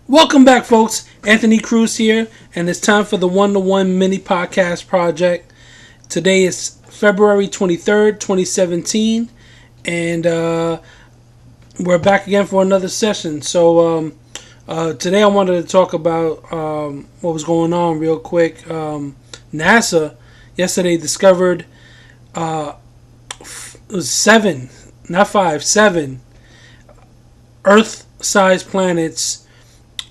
Welcome back, folks. Anthony Cruz here, and it's time for the one-to-one mini podcast project. Today is February 23rd, 2017, and we're back again for another session. So today I wanted to talk about what was going on real quick. NASA yesterday discovered seven Earth-sized planets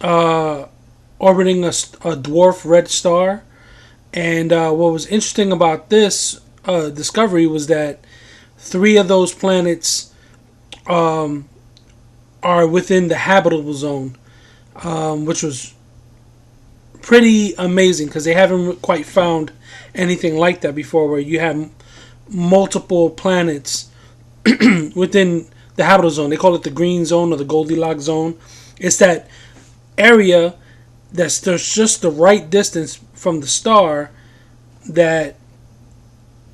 orbiting a dwarf red star. And what was interesting about this discovery was that three of those planets are within the habitable zone, which was pretty amazing because they haven't quite found anything like that before, where you have multiple planets within the habitable zone. They call it the green zone or the Goldilocks zone. It's that area that's just the right distance from the star that,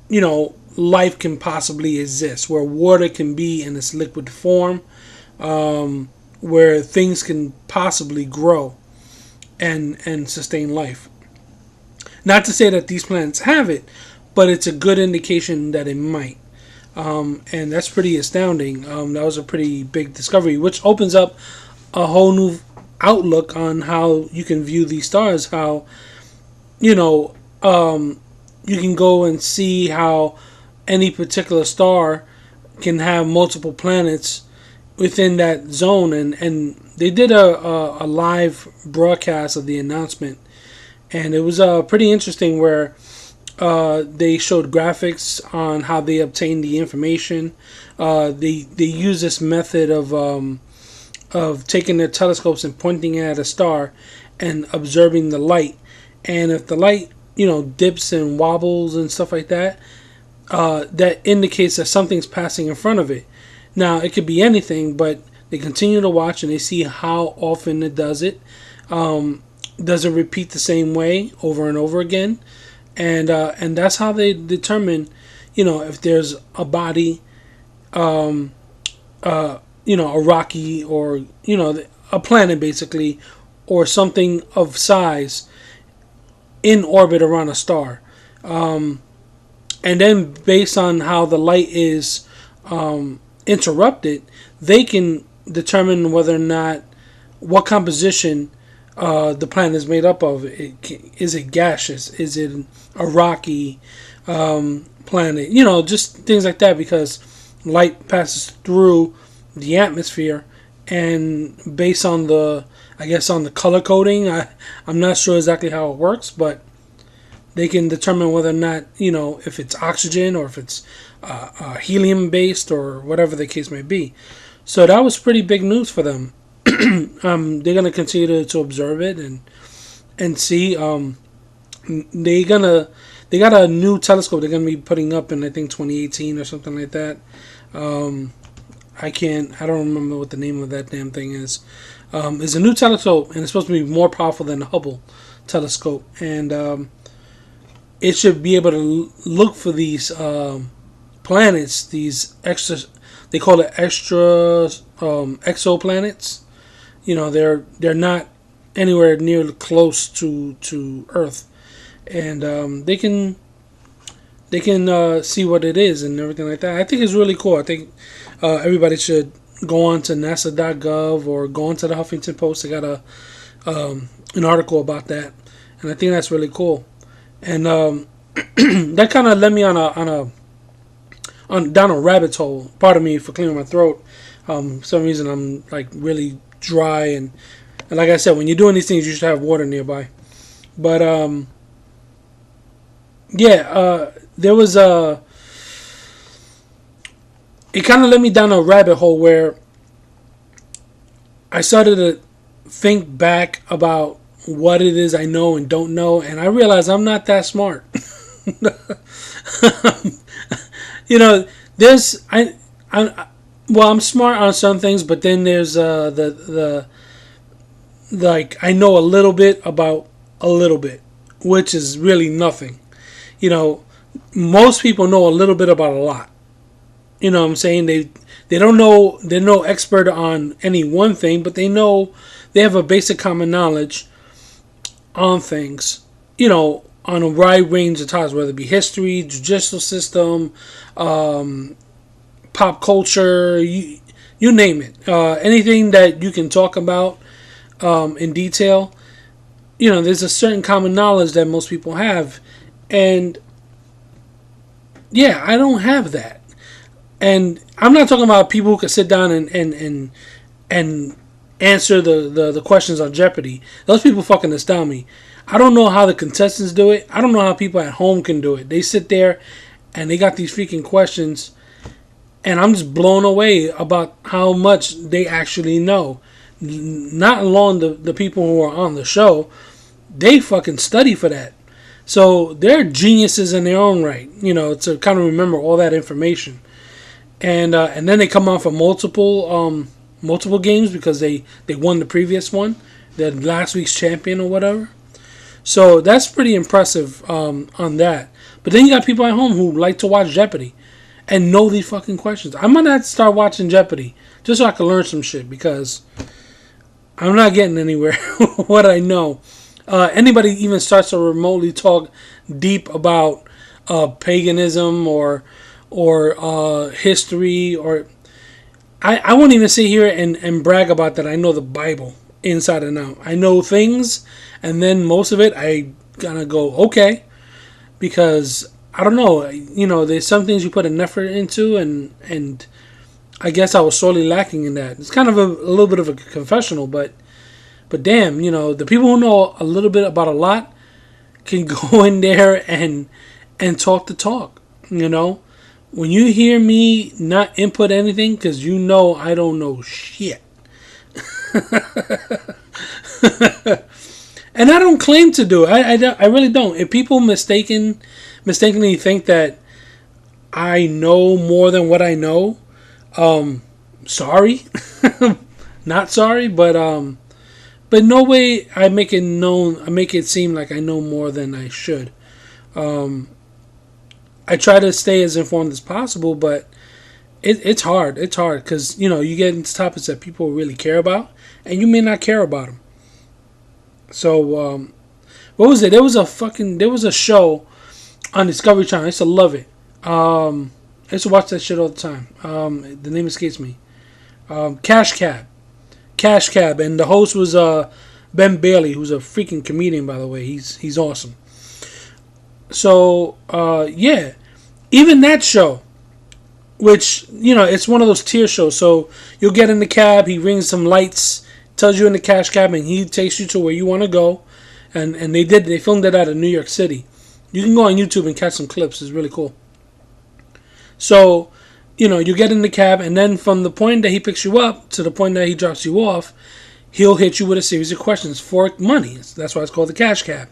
you know, life can possibly exist, where water can be in its liquid form, where things can possibly grow and sustain life. Not to say that these planets have it, but it's a good indication that it might. And that's pretty astounding. That was a pretty big discovery, which opens up a whole new outlook on how you can view these stars. How, you know, you can go and see how any particular star can have multiple planets within that zone. And they did a live broadcast of the announcement, and it was pretty interesting, where they showed graphics on how they obtained the information. They use this method of taking their telescopes and pointing at a star and observing the light. And if the light, you know, dips and wobbles and stuff like that, that indicates that something's passing in front of it. Now, it could be anything, but they continue to watch and they see how often it does it. Does it repeat the same way over and over again? And that's how they determine, you know, if there's a body, you know, a rocky, or, you know, a planet basically, or something of size in orbit around a star. And then based on how the light is interrupted, they can determine whether or not, what composition the planet is made up of. Is it gaseous? Is it a rocky planet? You know, just things like that, because light passes through the atmosphere, and based on the, I guess, on the color coding, I'm not sure exactly how it works, but they can determine whether or not, you know, if it's oxygen or if it's helium based or whatever the case may be. So that was pretty big news for them. They're gonna continue to observe it and see. They got a new telescope they're gonna be putting up in, I think, 2018 or something like that. I don't remember what the name of that damn thing is. It's a new telescope, and it's supposed to be more powerful than the Hubble telescope. And it should be able to look for these planets, these extra, they call it extra exoplanets. You know, they're not anywhere near close to Earth. And they can see what it is and everything like that. I think it's really cool. I think everybody should go on to nasa.gov or go on to the Huffington Post. They got an article about that, and I think that's really cool. And that kind of led me on down a rabbit hole. Pardon me for clearing my throat. For some reason I'm like really dry, and like I said, when you're doing these things, you should have water nearby. But there was it kind of led me down a rabbit hole where I started to think back about what it is I know and don't know, and I realized I'm not that smart. You know, I'm smart on some things, but then there's the like, I know a little bit about a little bit, which is really nothing. You know, most people know a little bit about a lot. You know what I'm saying? They don't know, they're no expert on any one thing, but they know they have a basic common knowledge on things, on a wide range of topics, whether it be history, judicial system, pop culture, you name it. Anything that you can talk about in detail. There's a certain common knowledge that most people have. And yeah, I don't have that. And I'm not talking about people who can sit down and answer the questions on Jeopardy. Those people fucking astound me. I don't know how the contestants do it. I don't know how people at home can do it. They sit there and they got these freaking questions, and I'm just blown away about how much they actually know. Not alone the people who are on the show, they fucking study for that. So they're geniuses in their own right, to kind of remember all that information. And then they come off of multiple games because they won the previous one, the last week's champion or whatever. So that's pretty impressive on that. But then you got people at home who like to watch Jeopardy and know these fucking questions. I might have to start watching Jeopardy just so I can learn some shit, because I'm not getting anywhere what I know. Anybody even starts to remotely talk deep about paganism or history, or I won't even sit here and brag about that I know the Bible inside and out. I know things, and then most of it I gonna go okay, because I don't know. There's some things you put an effort into, and I guess I was sorely lacking in that. It's kind of a little bit of a confessional, but damn, the people who know a little bit about a lot can go in there and talk the talk. When you hear me not input anything, because I don't know shit. And I don't claim to do it. I really don't. If people mistakenly think that I know more than what I know, sorry. Not sorry, but no way I make it known. I make it seem like I know more than I should. I try to stay as informed as possible, but it's hard. It's hard because you get into topics that people really care about, and you may not care about them. So what was it? There was a show on Discovery Channel. I used to love it. I used to watch that shit all the time. The name escapes me. Cash Cab, and the host was Ben Bailey, who's a freaking comedian, by the way. He's awesome. So yeah, even that show, which it's one of those tier shows. So you'll get in the cab, he rings some lights, tells you in the cash cab, and he takes you to where you want to go. And they filmed it out of New York City. You can go on YouTube and catch some clips. It's really cool. So you get in the cab, and then from the point that he picks you up to the point that he drops you off, he'll hit you with a series of questions for money. That's why it's called the cash cab.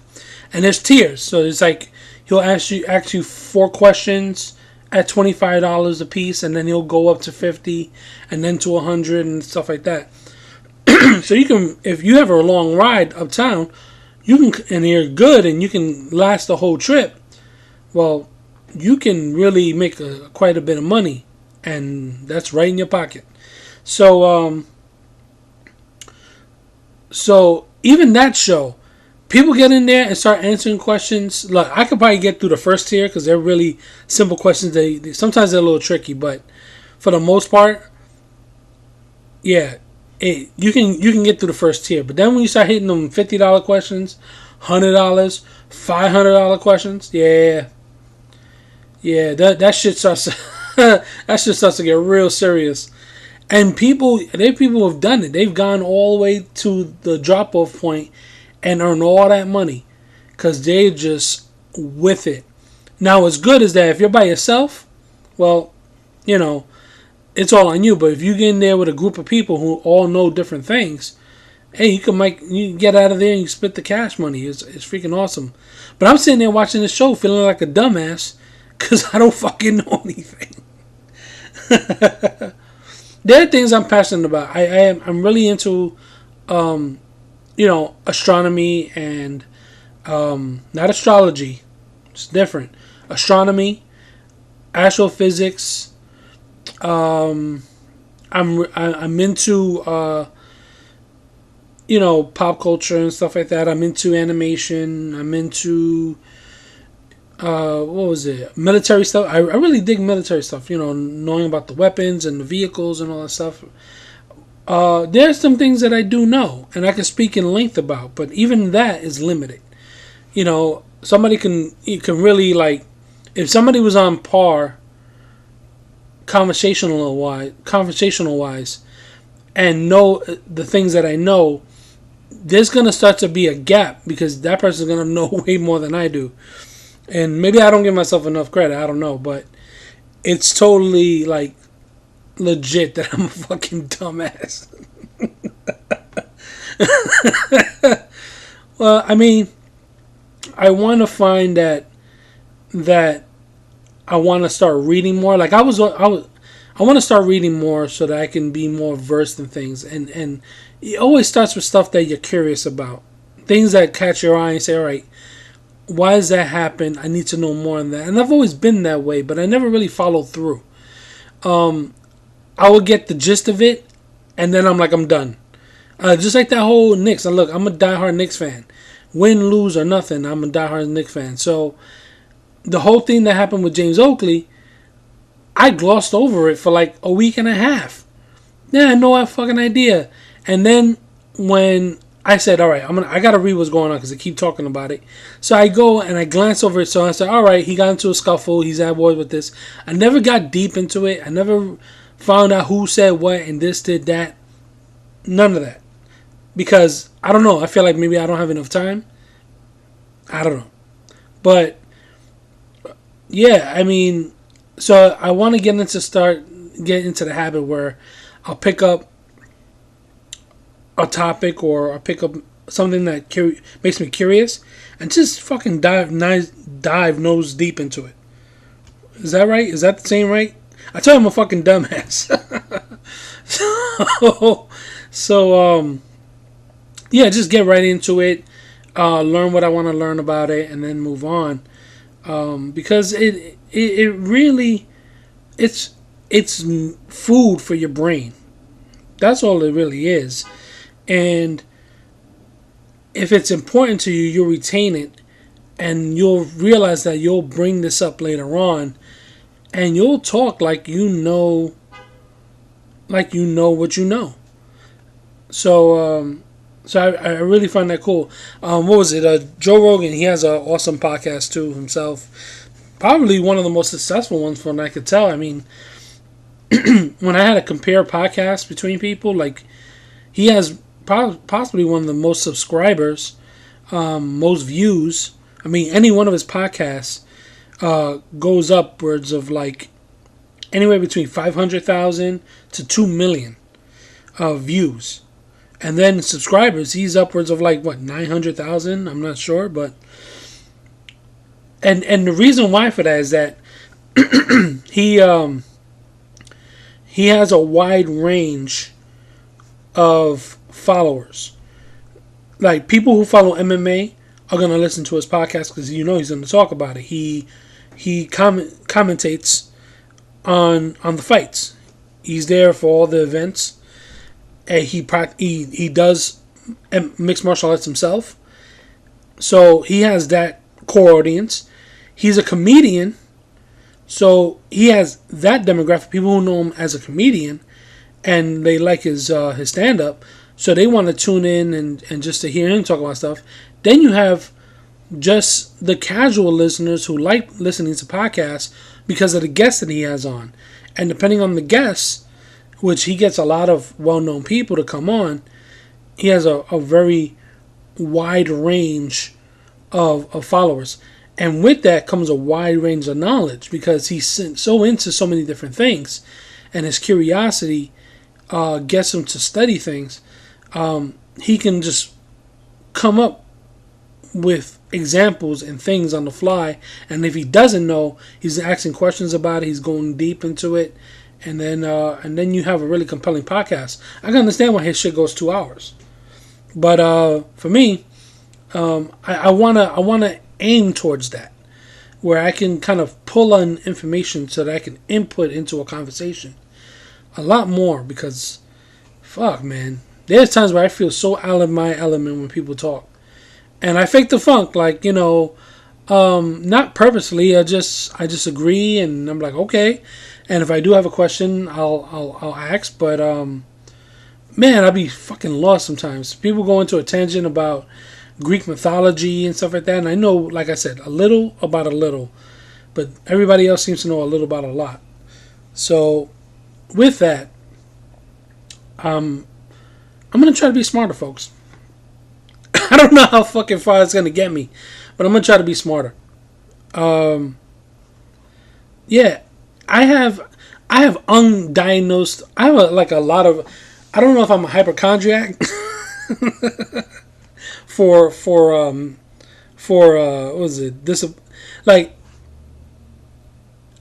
And there's tiers. So it's like he'll ask you 4 questions at $25 a piece, and then he'll go up to $50, and then to $100 and stuff like that. So you can, if you have a long ride uptown, and you're good, and you can last the whole trip. Well, you can really make quite a bit of money, and that's right in your pocket. So even that show, people get in there and start answering questions. Look, I could probably get through the first tier because they're really simple questions. They sometimes they're a little tricky, but for the most part, yeah, you can get through the first tier. But then when you start hitting them $50 questions, $100, $500 questions, yeah, that shit starts to get real serious. And people have done it. They've gone all the way to the drop-off point and earned all that money because they're just with it. Now, what's good is that if you're by yourself, well, it's all on you. But if you get in there with a group of people who all know different things, hey, you can get out of there and you split the cash money. It's freaking awesome. But I'm sitting there watching the show feeling like a dumbass because I don't fucking know anything. There are things I'm passionate about. I'm really into, astronomy and not astrology. It's different. Astronomy, astrophysics. I'm into pop culture and stuff like that. I'm into animation. I'm into what was it? Military stuff. I really dig military stuff. Knowing about the weapons and the vehicles and all that stuff. There's some things that I do know and I can speak in length about, but even that is limited. Somebody you can really, like, if somebody was on par conversational wise and know the things that I know, there's gonna start to be a gap because that person's gonna know way more than I do. And maybe I don't give myself enough credit, I don't know, but it's totally, like, legit that I'm a fucking dumbass. Well, I mean, I want to find that I want to start reading more. Like I want to start reading more so that I can be more versed in things. And it always starts with stuff that you're curious about, things that catch your eye and say, all right, why does that happen? I need to know more on that. And I've always been that way, but I never really followed through. I would get the gist of it, and then I'm like, I'm done. Just like that whole Knicks. And look, I'm a diehard Knicks fan. Win, lose, or nothing, I'm a diehard Knicks fan. So the whole thing that happened with James Oakley, I glossed over it for like a week and a half. Yeah, I had no fucking idea. And then when I said, all right, I gotta read what's going on because they keep talking about it. So I go and I glance over it. So I said, all right, he got into a scuffle. He's at war with this. I never got deep into it. I never found out who said what and this did that. None of that. Because, I don't know, I feel like maybe I don't have enough time. I don't know. But, yeah, I mean, so I want to get into the habit where I'll pick up a topic or I'll pick up something that makes me curious and just fucking dive nose deep into it. Is that right? Is that the same right? I tell you I'm a fucking dumbass. So, yeah, just get right into it, learn what I want to learn about it, and then move on. Because it really, it's food for your brain. That's all it really is. And if it's important to you, you'll retain it, and you'll realize that you'll bring this up later on, and you'll talk like you know what you know. So, I really find that cool. What was it? Joe Rogan, he has an awesome podcast too himself. Probably one of the most successful ones from what I could tell. I mean, when I had to compare podcasts between people, like, he has possibly one of the most subscribers, most views. I mean, any one of his podcasts goes upwards of like anywhere between 500,000 to 2 million views. And then subscribers, he's upwards of like, what, 900,000? I'm not sure, but... And the reason why for that is that he has a wide range of followers. Like, people who follow MMA are going to listen to his podcast because he's going to talk about it. He commentates on the fights. He's there for all the events. And he does mixed martial arts himself. So he has that core audience. He's a comedian. So he has that demographic, people who know him as a comedian, and they like his stand-up. So they want to tune in and just to hear him talk about stuff. Then you have just the casual listeners who like listening to podcasts because of the guests that he has on. And depending on the guests, which he gets a lot of well-known people to come on, he has a very wide range of followers. And with that comes a wide range of knowledge because he's so into so many different things. And his curiosity gets him to study things. He can just come up with examples and things on the fly. And if he doesn't know, he's asking questions about it. He's going deep into it. And then you have a really compelling podcast. I can understand why his shit goes 2 hours. But for me, I wanna aim towards that, where I can kind of pull on information so that I can input into a conversation a lot more. Because, fuck, man, There's times where I feel so out of my element when people talk, and I fake the funk, like, not purposely. I just agree, and I'm like, okay. And if I do have a question, I'll ask. But man, I be fucking lost sometimes. People go into a tangent about Greek mythology and stuff like that, and I know, like I said, a little about a little, but everybody else seems to know a little about a lot. So, with that, I'm gonna try to be smarter, folks. I don't know how fucking far it's gonna get me, but I'm gonna try to be smarter. Um, yeah, I have undiagnosed. I have like a lot of. I don't know if I'm a hypochondriac for what was it, this, like,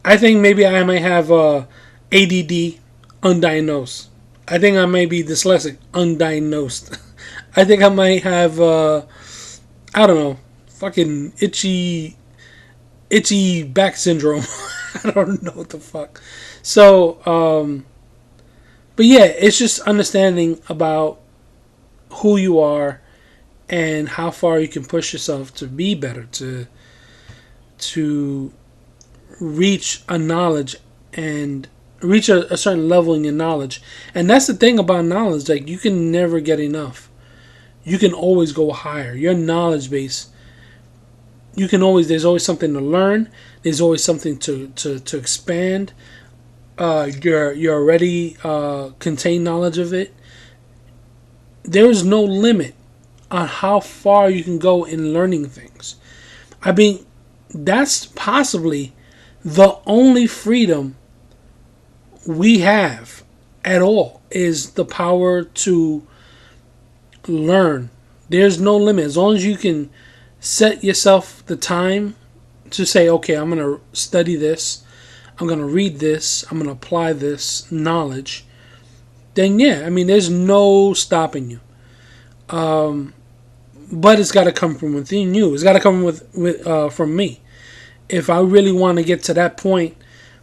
I think maybe I might have ADD undiagnosed. I think I may be dyslexic undiagnosed. I think I might have I don't know, fucking itchy back syndrome. I don't know what the fuck. So but yeah, it's just understanding about who you are and how far you can push yourself to be better, to reach a knowledge and reach a certain level in your knowledge. And that's the thing about knowledge, like, you can never get enough. You can always go higher. Your knowledge base, there's always something to learn. There's always something to expand. You're already contained knowledge of it. There is no limit on how far you can go in learning things. I mean, that's possibly the only freedom we have at all, is the power to learn. There's no limit. As long as you can set yourself the time to say, okay, I'm going to study this, I'm going to read this, I'm going to apply this knowledge, then yeah, I mean, there's no stopping you. But it's got to come from within you. It's got to come from me. If I really want to get to that point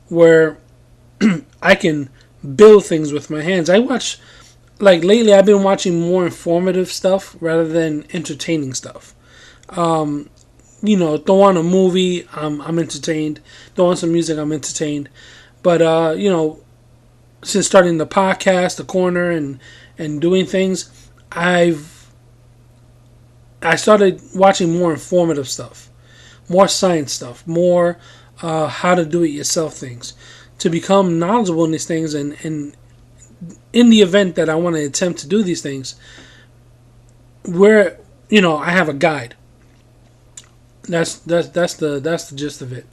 where I can build things with my hands. Like lately I've been watching more informative stuff rather than entertaining stuff. Throw on a movie, I'm entertained. Throw on some music, I'm entertained. But since starting the podcast, the corner, and doing things, I started watching more informative stuff, more science stuff, more how to do it yourself things, to become knowledgeable in these things. And in the event that I want to attempt to do these things, where I have a guide. That's the gist of it.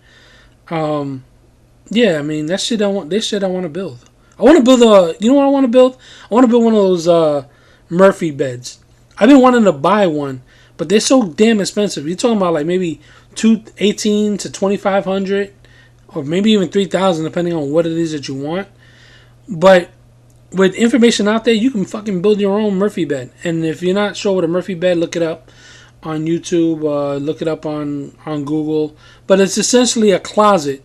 Yeah, I mean, this shit I want to build. I want to build what I want to build? I want to build one of those Murphy beds. I've been wanting to buy one, but they're so damn expensive. You're talking about like maybe $18 to $2,500, or maybe even $3,000, depending on what it is that you want. But with information out there, you can fucking build your own Murphy bed. And if you're not sure what a Murphy bed, look it up on YouTube, look it up on Google. But it's essentially a closet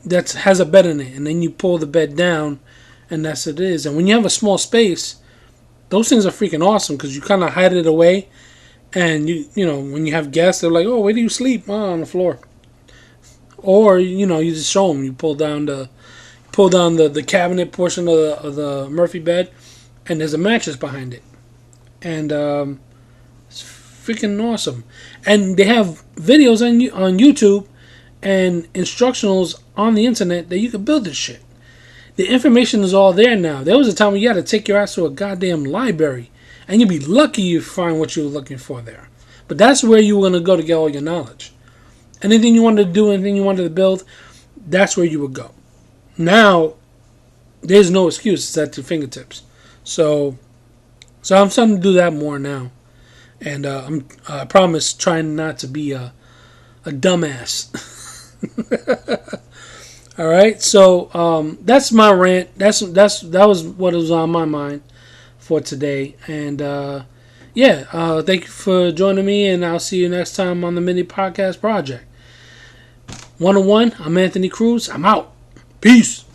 that has a bed in it, and then you pull the bed down, and that's what it is. And when you have a small space, those things are freaking awesome, because you kind of hide it away, and you when you have guests, they're like, oh, where do you sleep? Oh, on the floor. Or you just show them. You pull down the cabinet portion of the Murphy bed, and there's a mattress behind it, and it's freaking awesome. And they have videos on YouTube and instructionals on the internet that you can build this shit. The information is all there now. There was a time when you had to take your ass to a goddamn library, and you'd be lucky you find what you were looking for there. But that's where you were going to go to get all your knowledge. Anything you wanted to do, anything you wanted to build, that's where you would go. Now, there's no excuse. It's at your fingertips. So I'm starting to do that more now. And I promise trying not to be a dumbass. All right, so that's my rant. That was what was on my mind for today. And thank you for joining me, and I'll see you next time on the Mini Podcast Project. 101, I'm Anthony Cruz. I'm out. Peace.